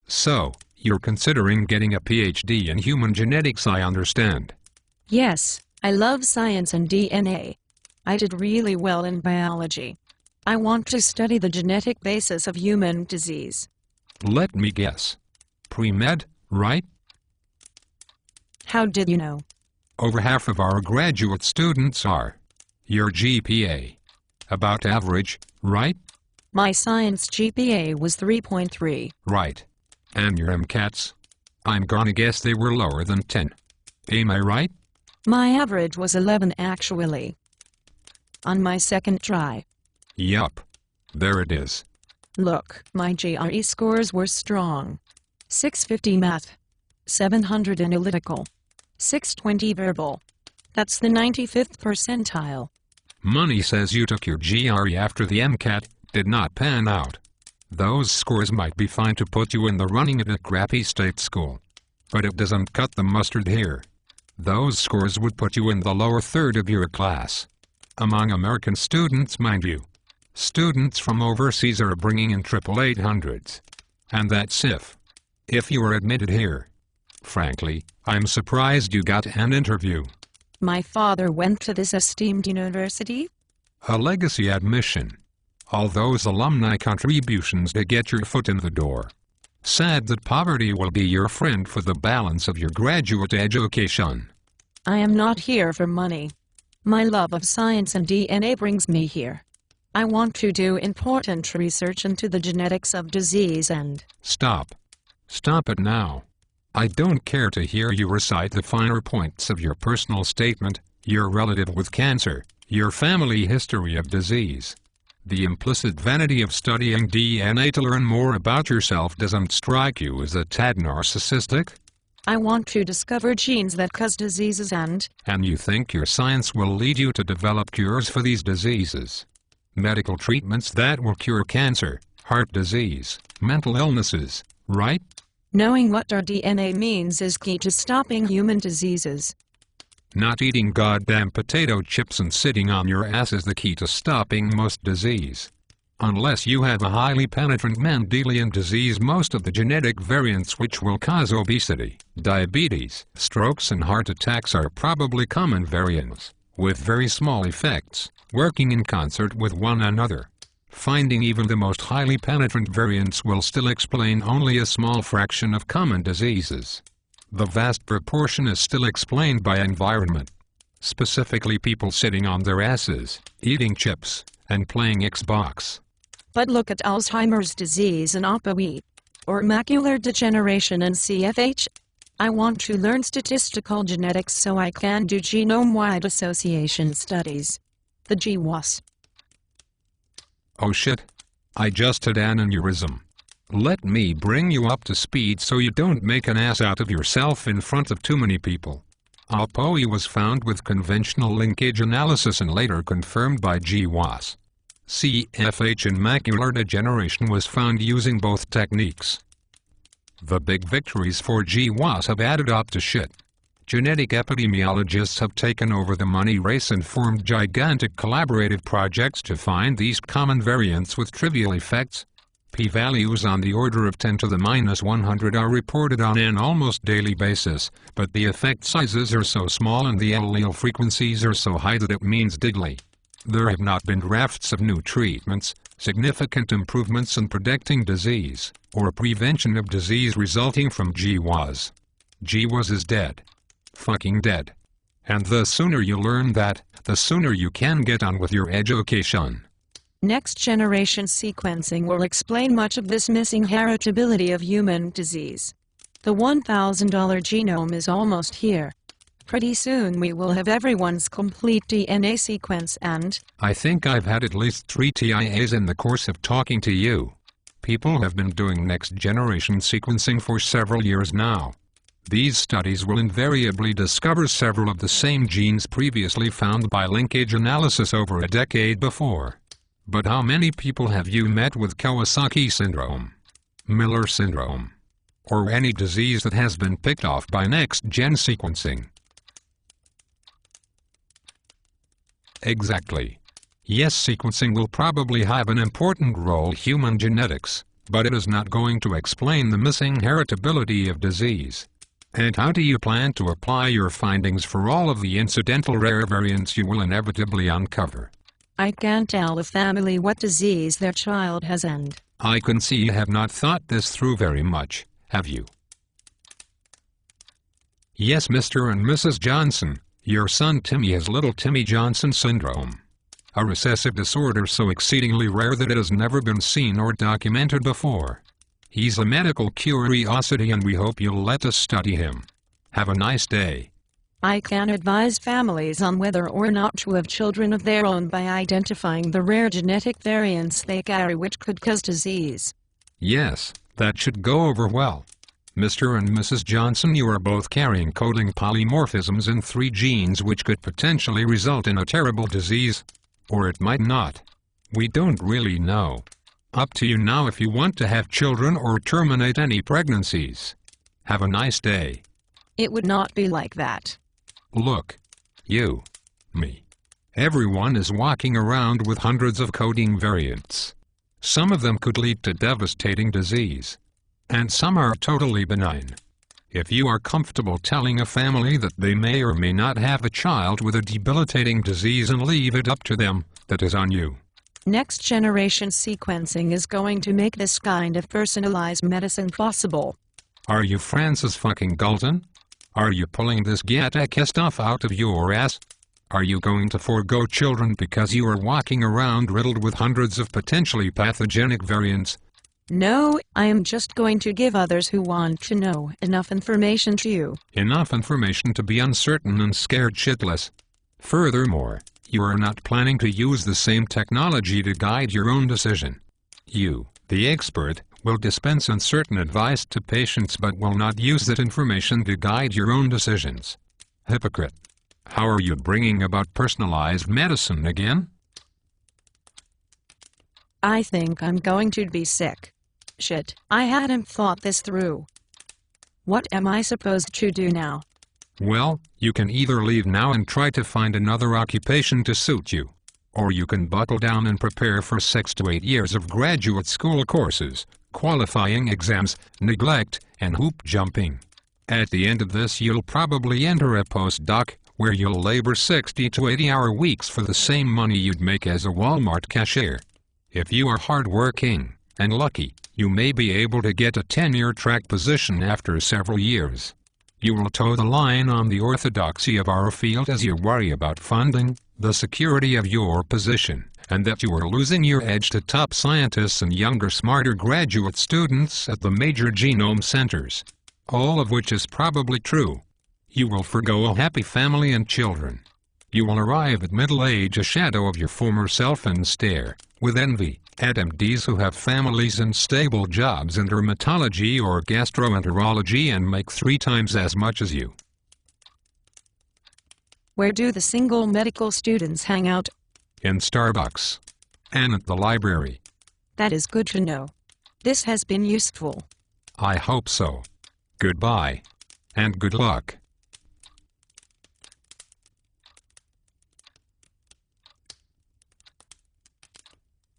So, you're considering getting a PhD in human genetics, I understand. Yes, I love science and DNA. I did really well in biology. I want to study the genetic basis of human disease. Let me guess. Pre-med, right? How did you know? Over half of our graduate students are. Your GPA. About average, right? My science GPA was 3.3. Right. And your MCATs? I'm gonna guess they were lower than 10. Am I right? My average was 11 actually. On my second try. Yup. There it is. Look, my GRE scores were strong. 650 math. 700 analytical. 620 verbal. That's the 95th percentile. Money says you took your GRE after the MCAT did not pan out. Those scores might be fine to put you in the running at a crappy state school. But it doesn't cut the mustard here. Those scores would put you in the lower third of your class. Among American students, mind you. Students from overseas are bringing in 888s. And that's if you were admitted here. Frankly, I'm surprised you got an interview. My father went to this esteemed university? A legacy admission. All those alumni contributions to get your foot in the door. Sad that poverty will be your friend for the balance of your graduate education. I am not here for money. My love of science and DNA brings me here. I want to do important research into the genetics of disease and... Stop. Stop it now. I don't care to hear you recite the finer points of your personal statement, your relative with cancer, your family history of disease. The implicit vanity of studying DNA to learn more about yourself doesn't strike you as a tad narcissistic? I want to discover genes that cause diseases and you think your science will lead you to develop cures for these diseases? Medical treatments that will cure cancer, heart disease, mental illnesses, right? Knowing what our DNA means is key to stopping human diseases. Not eating goddamn potato chips and sitting on your ass is the key to stopping most disease. Unless you have a highly penetrant Mendelian disease, most of the genetic variants which will cause obesity, diabetes, strokes and heart attacks are probably common variants, with very small effects, working in concert with one another. Finding even the most highly penetrant variants will still explain only a small fraction of common diseases. The vast proportion is still explained by environment. Specifically people sitting on their asses, eating chips, and playing Xbox. But look at Alzheimer's disease and APOE. Or macular degeneration and CFH. I want to learn statistical genetics so I can do genome-wide association studies. The GWAS. Oh shit. I just had an aneurysm. Let me bring you up to speed so you don't make an ass out of yourself in front of too many people. APOE was found with conventional linkage analysis and later confirmed by GWAS. CFH and macular degeneration was found using both techniques. The big victories for GWAS have added up to shit. Genetic epidemiologists have taken over the money race and formed gigantic collaborative projects to find these common variants with trivial effects. P-values on the order of 10 to the minus 100 are reported on an almost daily basis, but the effect sizes are so small and the allele frequencies are so high that it means diddly. There have not been rafts of new treatments, significant improvements in predicting disease, or prevention of disease resulting from GWAS. GWAS is dead. Fucking dead. And the sooner you learn that, the sooner you can get on with your education. Next-generation sequencing will explain much of this missing heritability of human disease. The $1,000 genome is almost here. Pretty soon we will have everyone's complete DNA sequence and... I think I've had at least 3 TIAs in the course of talking to you. People have been doing next-generation sequencing for several years now. These studies will invariably discover several of the same genes previously found by linkage analysis over a decade before. But how many people have you met with Kawasaki syndrome, Miller syndrome, or any disease that has been picked off by next-gen sequencing? Exactly. Yes, sequencing will probably have an important role in human genetics, but it is not going to explain the missing heritability of disease. And how do you plan to apply your findings for all of the incidental rare variants you will inevitably uncover? I can't tell a family what disease their child has and... I can see you have not thought this through very much, have you? Yes, Mr. and Mrs. Johnson, your son Timmy has little Timmy Johnson syndrome. A recessive disorder so exceedingly rare that it has never been seen or documented before. He's a medical curiosity and we hope you'll let us study him. Have a nice day. I can advise families on whether or not to have children of their own by identifying the rare genetic variants they carry which could cause disease. Yes, that should go over well. Mr. and Mrs. Johnson, you are both carrying coding polymorphisms in 3 genes which could potentially result in a terrible disease. Or it might not. We don't really know. Up to you now if you want to have children or terminate any pregnancies. Have a nice day. It would not be like that. Look. You. Me. Everyone is walking around with hundreds of coding variants. Some of them could lead to devastating disease. And some are totally benign. If you are comfortable telling a family that they may or may not have a child with a debilitating disease and leave it up to them, that is on you. Next generation sequencing is going to make this kind of personalized medicine possible. Are you Francis fucking Galton? Are you pulling this Gattaca stuff out of your ass? Are you going to forego children because you are walking around riddled with hundreds of potentially pathogenic variants? No, I am just going to give others who want to know enough information to you. Enough information to be uncertain and scared shitless. Furthermore, you are not planning to use the same technology to guide your own decision. You, the expert, will dispense uncertain advice to patients but will not use that information to guide your own decisions. Hypocrite. How are you bringing about personalized medicine again? I think I'm going to be sick. Shit, I hadn't thought this through. What am I supposed to do now? Well, you can either leave now and try to find another occupation to suit you. Or you can buckle down and prepare for 6 to 8 years of graduate school courses, qualifying exams, neglect, and hoop jumping. At the end of this you'll probably enter a postdoc, where you'll labor 60 to 80-hour weeks for the same money you'd make as a Walmart cashier. If you are hardworking and lucky, you may be able to get a tenure-track position after several years. You will toe the line on the orthodoxy of our field as you worry about funding, the security of your position, and that you are losing your edge to top scientists and younger, smarter graduate students at the major genome centers. All of which is probably true. You will forgo a happy family and children. You will arrive at middle age a shadow of your former self and stare, with envy, at MDs who have families and stable jobs in dermatology or gastroenterology and make 3 times as much as you. Where do the single medical students hang out? In Starbucks. And at the library. That is good to know. This has been useful. I hope so. Goodbye. And good luck.